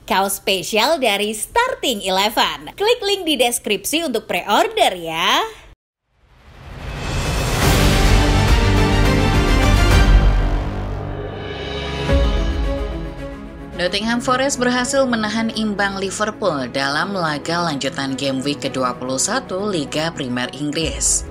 Kaos spesial dari Starting Eleven. Klik link di deskripsi untuk pre-order ya. Nottingham Forest berhasil menahan imbang Liverpool dalam laga lanjutan game week ke-21 Liga Primer Inggris.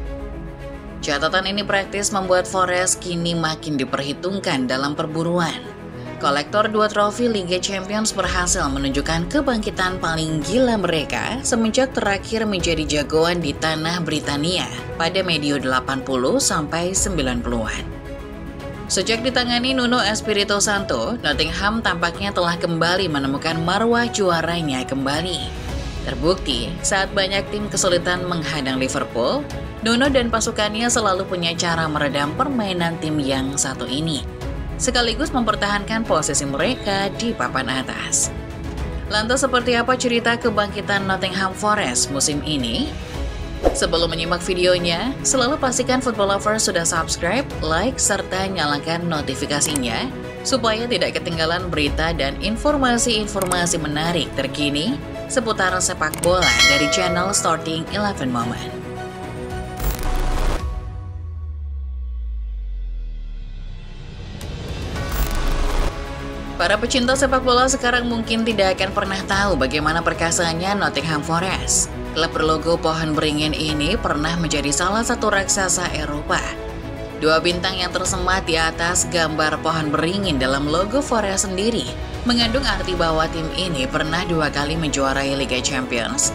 Catatan ini praktis membuat Forest kini makin diperhitungkan dalam perburuan. Kolektor 2 trofi Liga Champions berhasil menunjukkan kebangkitan paling gila mereka semenjak terakhir menjadi jagoan di tanah Britania pada medio 80 sampai 90-an. Sejak ditangani Nuno Espirito Santo, Nottingham tampaknya telah kembali menemukan marwah juaranya kembali. Terbukti, saat banyak tim kesulitan menghadang Liverpool, Nuno dan pasukannya selalu punya cara meredam permainan tim yang satu ini, sekaligus mempertahankan posisi mereka di papan atas. Lantas seperti apa cerita kebangkitan Nottingham Forest musim ini? Sebelum menyimak videonya, selalu pastikan Football Lovers sudah subscribe, like, serta nyalakan notifikasinya supaya tidak ketinggalan berita dan informasi-informasi menarik terkini seputar sepak bola dari channel Starting Eleven Moment. Para pecinta sepak bola sekarang mungkin tidak akan pernah tahu bagaimana perkasanya Nottingham Forest. Klub berlogo pohon beringin ini pernah menjadi salah satu raksasa Eropa. 2 bintang yang tersemat di atas gambar pohon beringin dalam logo Forest sendiri mengandung arti bahwa tim ini pernah 2 kali menjuarai Liga Champions,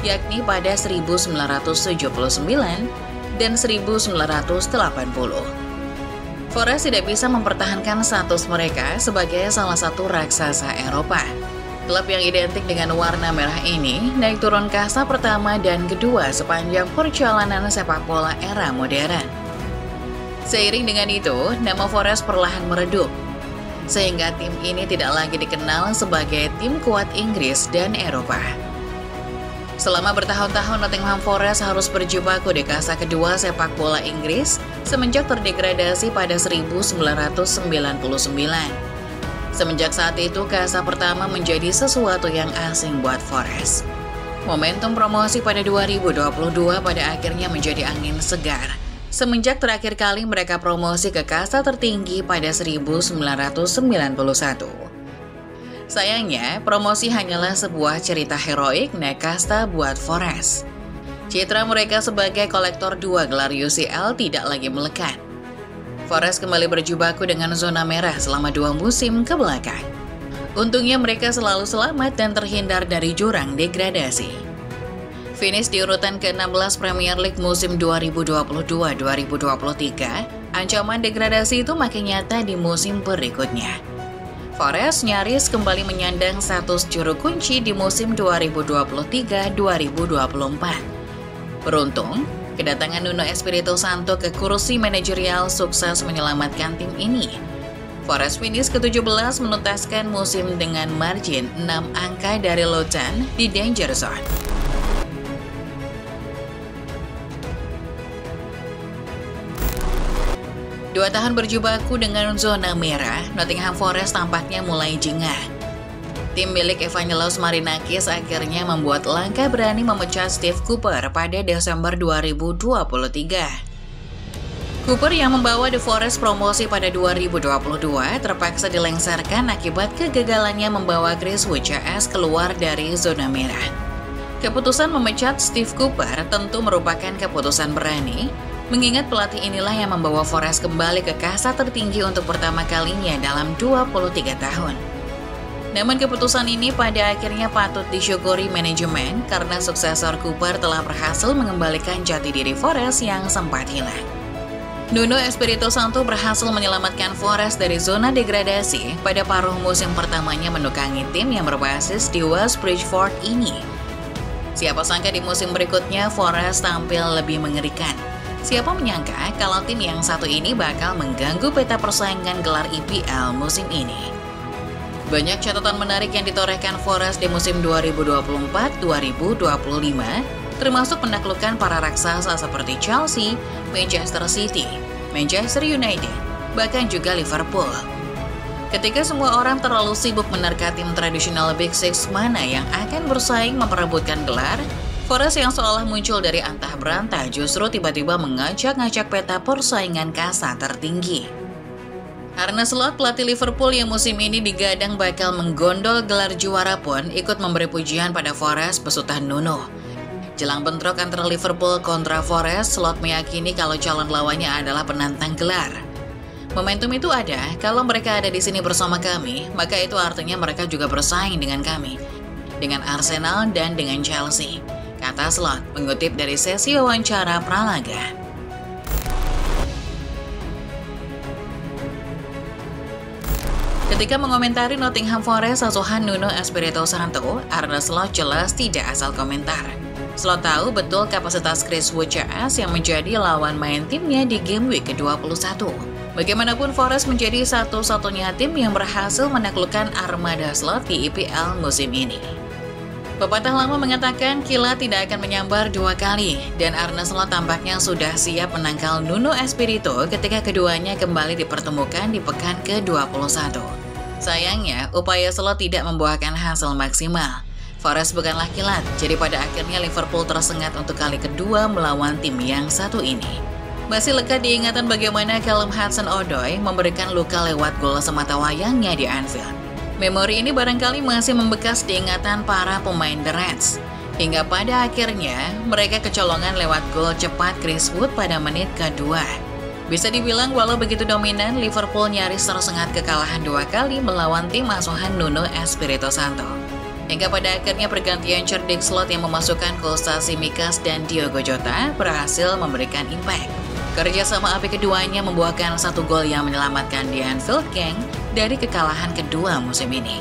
yakni pada 1979 dan 1980. Forest tidak bisa mempertahankan status mereka sebagai salah satu raksasa Eropa. Klub yang identik dengan warna merah ini naik turun kasta pertama dan kedua sepanjang perjalanan sepak bola era modern. Seiring dengan itu, nama Forest perlahan meredup, sehingga tim ini tidak lagi dikenal sebagai tim kuat Inggris dan Eropa. Selama bertahun-tahun Nottingham Forest harus berjibaku di kasta kedua sepak bola Inggris semenjak terdegradasi pada 1999. Semenjak saat itu, kasta pertama menjadi sesuatu yang asing buat Forest. Momentum promosi pada 2022 pada akhirnya menjadi angin segar, semenjak terakhir kali mereka promosi ke kasta tertinggi pada 1991. Sayangnya, promosi hanyalah sebuah cerita heroik naik kasta buat Forest. Citra mereka sebagai kolektor 2 gelar UCL tidak lagi melekat. Forest kembali berjibaku dengan zona merah selama 2 musim ke belakang. Untungnya mereka selalu selamat dan terhindar dari jurang degradasi. Finish di urutan ke-16 Premier League musim 2022-2023, ancaman degradasi itu makin nyata di musim berikutnya. Forest nyaris kembali menyandang status juru kunci di musim 2023-2024. Beruntung, kedatangan Nuno Espirito Santo ke kursi manajerial sukses menyelamatkan tim ini. Forest finish ke-17 menuntaskan musim dengan margin 6 angka dari Luton di danger zone. Dua tahun berjibaku dengan zona merah, Nottingham Forest tampaknya mulai jengah. Tim milik Evangelos Marinakis akhirnya membuat langkah berani memecat Steve Cooper pada Desember 2023. Cooper yang membawa The Forest promosi pada 2022 terpaksa dilengsarkan akibat kegagalannya membawa Chris WCS keluar dari zona merah. Keputusan memecat Steve Cooper tentu merupakan keputusan berani, mengingat pelatih inilah yang membawa Forest kembali ke kasta tertinggi untuk pertama kalinya dalam 23 tahun. Namun keputusan ini pada akhirnya patut disyukuri manajemen karena suksesor Cooper telah berhasil mengembalikan jati diri Forest yang sempat hilang. Nuno Espirito Santo berhasil menyelamatkan Forest dari zona degradasi pada paruh musim pertamanya mendukangi tim yang berbasis di West Bridgford ini. Siapa sangka di musim berikutnya Forest tampil lebih mengerikan. Siapa menyangka kalau tim yang satu ini bakal mengganggu peta persaingan gelar IPL musim ini. Banyak catatan menarik yang ditorehkan Forest di musim 2024-2025, termasuk penaklukan para raksasa seperti Chelsea, Manchester City, Manchester United, bahkan juga Liverpool. Ketika semua orang terlalu sibuk menerka tim tradisional Big Six mana yang akan bersaing memperebutkan gelar, Forest yang seolah muncul dari antah berantah justru tiba-tiba mengacak-ngacak peta persaingan kasta tertinggi. Arne Slot, pelatih Liverpool yang musim ini digadang bakal menggondol gelar juara pun ikut memberi pujian pada Forest besutan Nuno. Jelang bentrok antara Liverpool kontra Forest, Slot meyakini kalau calon lawannya adalah penantang gelar. Momentum itu ada, kalau mereka ada di sini bersama kami, maka itu artinya mereka juga bersaing dengan kami, dengan Arsenal dan dengan Chelsea, kata Slot, mengutip dari sesi wawancara Pralaga. Ketika mengomentari Nottingham Forest asuhan Nuno Espirito Santo, Arne Slot jelas tidak asal komentar. Slot tahu betul kapasitas Chris Wood CS yang menjadi lawan main timnya di game week ke-21. Bagaimanapun Forest menjadi satu-satunya tim yang berhasil menaklukkan armada Slot di EPL musim ini. Pepatah lama mengatakan kilat tidak akan menyambar dua kali, dan Arne Slot tampaknya sudah siap menangkal Nuno Espirito ketika keduanya kembali dipertemukan di pekan ke-21. Sayangnya, upaya Slot tidak membuahkan hasil maksimal. Forest bukanlah kilat, jadi pada akhirnya Liverpool tersengat untuk kali kedua melawan tim yang satu ini. Masih lekat diingatan bagaimana Callum Hudson-Odoi memberikan luka lewat gol sematawayangnya di Anfield. Memori ini barangkali masih membekas diingatan para pemain The Reds. Hingga pada akhirnya, mereka kecolongan lewat gol cepat Chris Wood pada menit kedua. Bisa dibilang walau begitu dominan, Liverpool nyaris tersengat kekalahan dua kali melawan tim asuhan Nuno Espirito Santo. Hingga pada akhirnya pergantian cerdik Slot yang memasukkan Costa Tsimikas dan Diogo Jota berhasil memberikan impact. Kerjasama apik keduanya membuahkan satu gol yang menyelamatkan The Anfield Gang dari kekalahan kedua musim ini.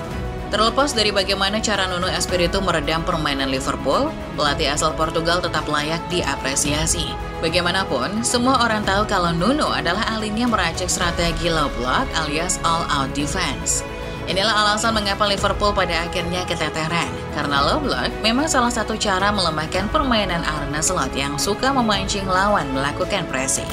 Terlepas dari bagaimana cara Nuno Espirito meredam permainan Liverpool, pelatih asal Portugal tetap layak diapresiasi. Bagaimanapun, semua orang tahu kalau Nuno adalah ahlinya meracik strategi low block alias all out defense. Inilah alasan mengapa Liverpool pada akhirnya keteteran, karena low block memang salah satu cara melemahkan permainan Arne Slot yang suka memancing lawan melakukan pressing.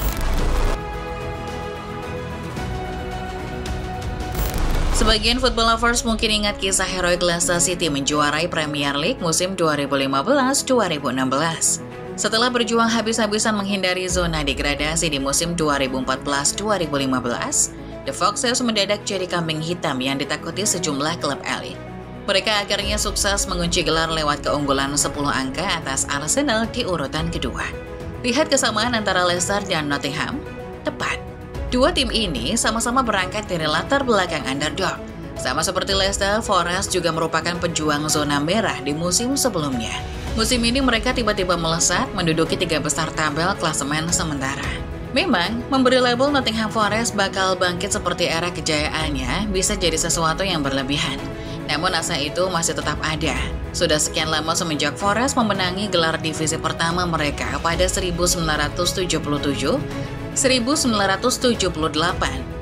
Sebagian football lovers mungkin ingat kisah heroik Leicester City menjuarai Premier League musim 2015-2016. Setelah berjuang habis-habisan menghindari zona degradasi di musim 2014-2015, The Foxes mendadak jadi kambing hitam yang ditakuti sejumlah klub elit. Mereka akhirnya sukses mengunci gelar lewat keunggulan 10 angka atas Arsenal di urutan kedua. Lihat kesamaan antara Leicester dan Nottingham? Tepat. Dua tim ini sama-sama berangkat dari latar belakang underdog. Sama seperti Leicester, Forest juga merupakan pejuang zona merah di musim sebelumnya. Musim ini mereka tiba-tiba melesat menduduki 3 besar tabel klasemen sementara. Memang, memberi label Nottingham Forest bakal bangkit seperti era kejayaannya bisa jadi sesuatu yang berlebihan. Namun asa itu masih tetap ada. Sudah sekian lama semenjak Forest memenangi gelar divisi pertama mereka pada 1977-1978.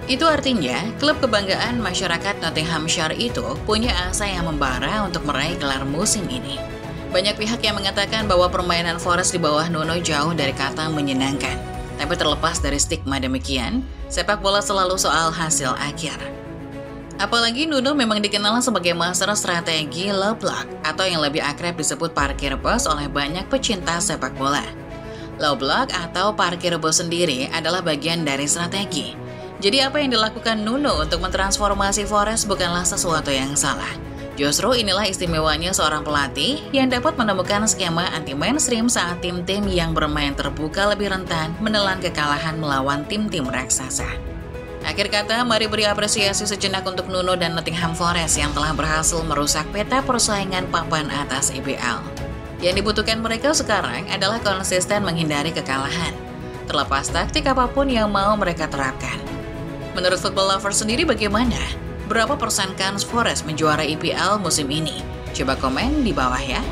Itu artinya, klub kebanggaan masyarakat Nottinghamshire itu punya asa yang membara untuk meraih gelar musim ini. Banyak pihak yang mengatakan bahwa permainan Forest di bawah Nuno jauh dari kata menyenangkan. Tapi terlepas dari stigma demikian, sepak bola selalu soal hasil akhir. Apalagi Nuno memang dikenal sebagai master strategi low block atau yang lebih akrab disebut parkir bus oleh banyak pecinta sepak bola. Low block atau parkir bus sendiri adalah bagian dari strategi. Jadi apa yang dilakukan Nuno untuk mentransformasi Forest bukanlah sesuatu yang salah. Justru inilah istimewanya seorang pelatih yang dapat menemukan skema anti-mainstream saat tim-tim yang bermain terbuka lebih rentan menelan kekalahan melawan tim-tim raksasa. Akhir kata, mari beri apresiasi sejenak untuk Nuno dan Nottingham Forest yang telah berhasil merusak peta persaingan papan atas EPL. Yang dibutuhkan mereka sekarang adalah konsisten menghindari kekalahan, terlepas taktik apapun yang mau mereka terapkan. Menurut football lover sendiri bagaimana? Berapa persen kans Forest menjuarai EPL musim ini? Coba komen di bawah ya.